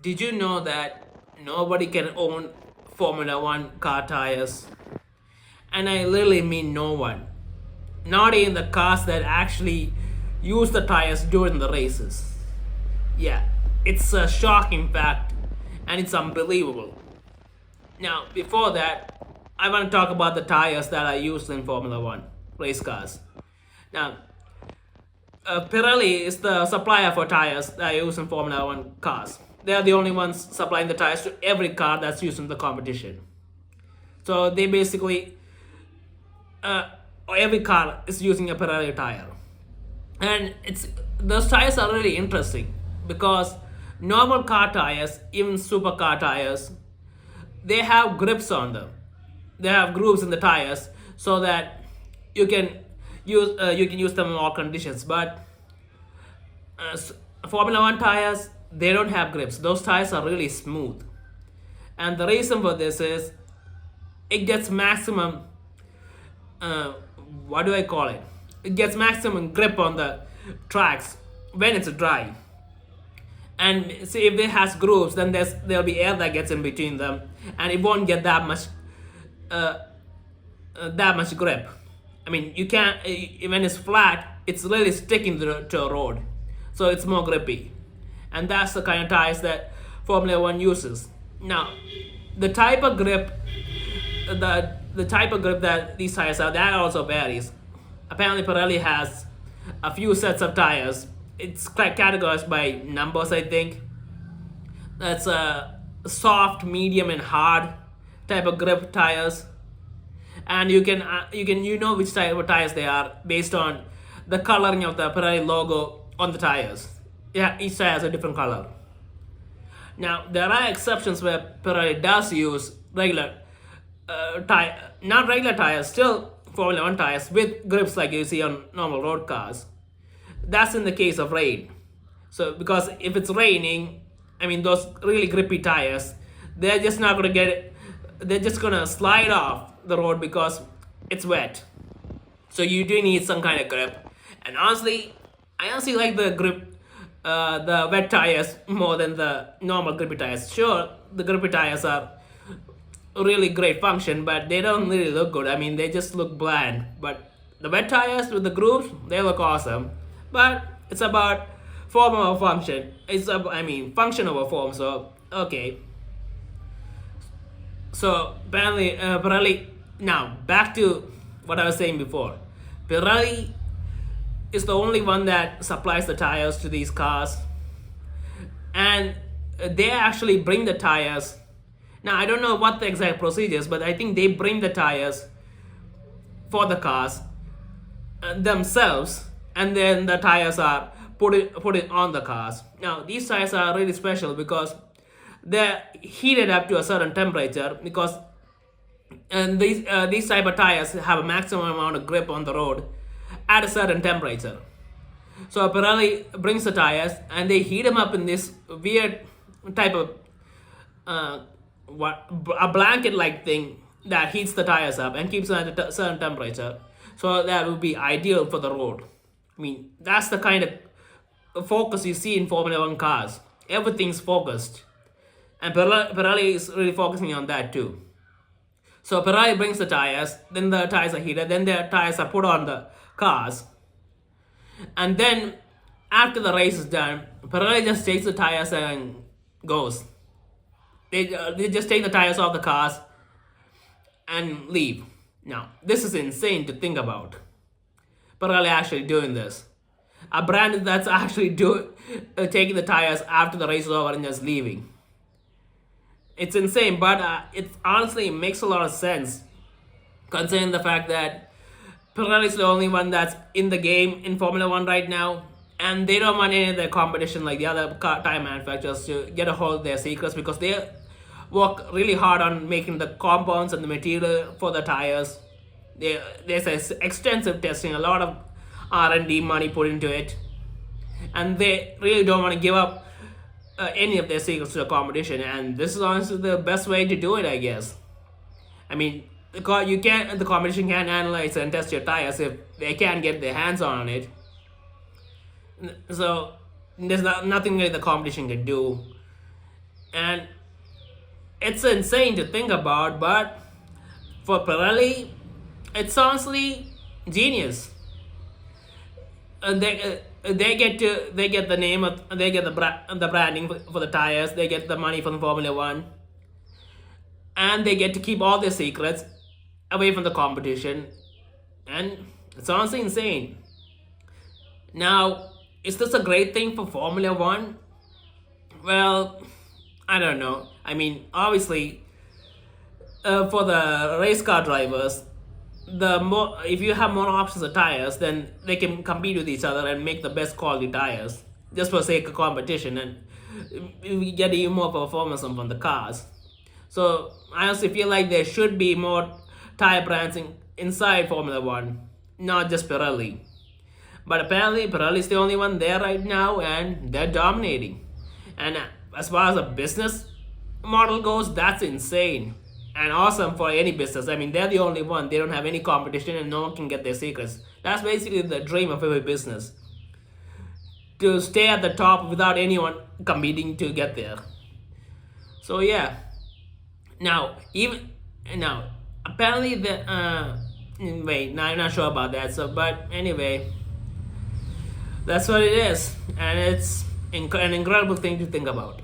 Did you know that nobody can own Formula One car tires? And I literally mean no one. Not even the cars that actually use the tires during the races. Yeah, it's a shocking fact and it's unbelievable. Now, before that, I want to talk about the tires that are used in Formula One race cars. Now, Pirelli is the supplier for tires that are used in Formula One cars. They are the only ones supplying the tires to every car that's used in the competition. So they basically, uh, every car is using a Pirelli tire, and it's those tires are really interesting because normal car tires, even supercar tires, they have grips on them. They have grooves in the tires so that you can use them in all conditions. But uh, Formula One tires, they don't have grips. Those tires are really smooth, and the reason for this is it gets maximum. Uh, what do I call it? It gets maximum grip on the tracks when it's dry. And see if it has grooves, then there'll be air that gets in between them, and it won't get uh, that much grip. I mean, you can't when it's flat, it's really sticking to a road, so it's more grippy, and that's the kind of tires that Formula One uses. Now, the type of grip, the type of grip that these tires have, that also varies. Apparently, Pirelli has a few sets of tires. It's categorized by numbers, I think. That's a soft, medium, and hard type of grip tires, and you know which type of tires they are based on the coloring of the Pirelli logo on the tires. Yeah, each tire has a different color. Now there are exceptions where Pirelli does use regular not regular tires, still Formula One tires with grips like you see on normal road cars. That's in the case of rain. So because if it's raining, I mean those really grippy tires, they're just not gonna get it. They're just gonna slide off the road because it's wet. So you do need some kind of grip. And honestly, I honestly like the grip, the wet tires more than the normal grippy tires. Sure, the grippy tires are really great function, but they don't really look good. I mean, they just look bland. But the wet tires with the grooves, they look awesome. But it's about form over function. I mean, function over form. So okay. So apparently, Pirelli. Now back to what I was saying before. Pirelli is the only one that supplies the tires to these cars, and they actually bring the tires. Now I don't know what the exact procedures, but I think they bring the tires for the cars themselves, and then the tires are put it on the cars. Now these tires are really special because they're heated up to a certain temperature because and these type of tires have a maximum amount of grip on the road at a certain temperature. So Pirelli brings the tires and they heat them up in this weird type of uh, a blanket like thing that heats the tires up and keeps them at a certain temperature. So that would be ideal for the road. I mean, that's the kind of focus you see in Formula One cars. Everything's focused, and Pirelli is really focusing on that too. So Pirelli brings the tires, then the tires are heated, then the tires are put on the cars, and then after the race is done, Pirelli just takes the tires and goes. They just take the tires off the cars and leave. Now, this is insane to think about. Pirelli actually doing this. A brand that's actually taking the tires after the race is over and just leaving. It's insane, but it honestly makes a lot of sense considering the fact that Pirelli is the only one that's in the game in Formula One right now, and they don't want any of their competition like the other tire manufacturers to get a hold of their secrets because they work really hard on making the compounds and the material for the tires. There's extensive testing, a lot of R&D money put into it, and they really don't want to give up any of their secrets to the competition. And this is honestly the best way to do it, I guess. I mean, the competition can't analyze and test your tires if they can't get their hands on it. So there's nothing really the competition can do. And it's insane to think about, but for Pirelli, it's honestly genius. And they get the name of, they get the branding for the tires, they get the money from Formula One, and they get to keep all their secrets away from the competition. And it's honestly insane. Now, is this a great thing for Formula One? Well, I don't know. I mean, obviously, for the race car drivers, the more, if you have more options of tires, then they can compete with each other and make the best quality tires just for sake of competition, and we get even more performance from the cars. So I honestly feel like there should be more tire brands inside Formula One, not just Pirelli. But apparently, Pirelli is the only one there right now, and they're dominating. And as far as a business model goes, that's insane and awesome for any business. I mean, they're the only one. They don't have any competition, and no one can get their secrets. That's basically the dream of every business, to stay at the top without anyone competing to get there. So yeah. Now, even now, apparently the wait, now I'm not sure about that. So, but anyway, that's what it is, and it's an incredible thing to think about.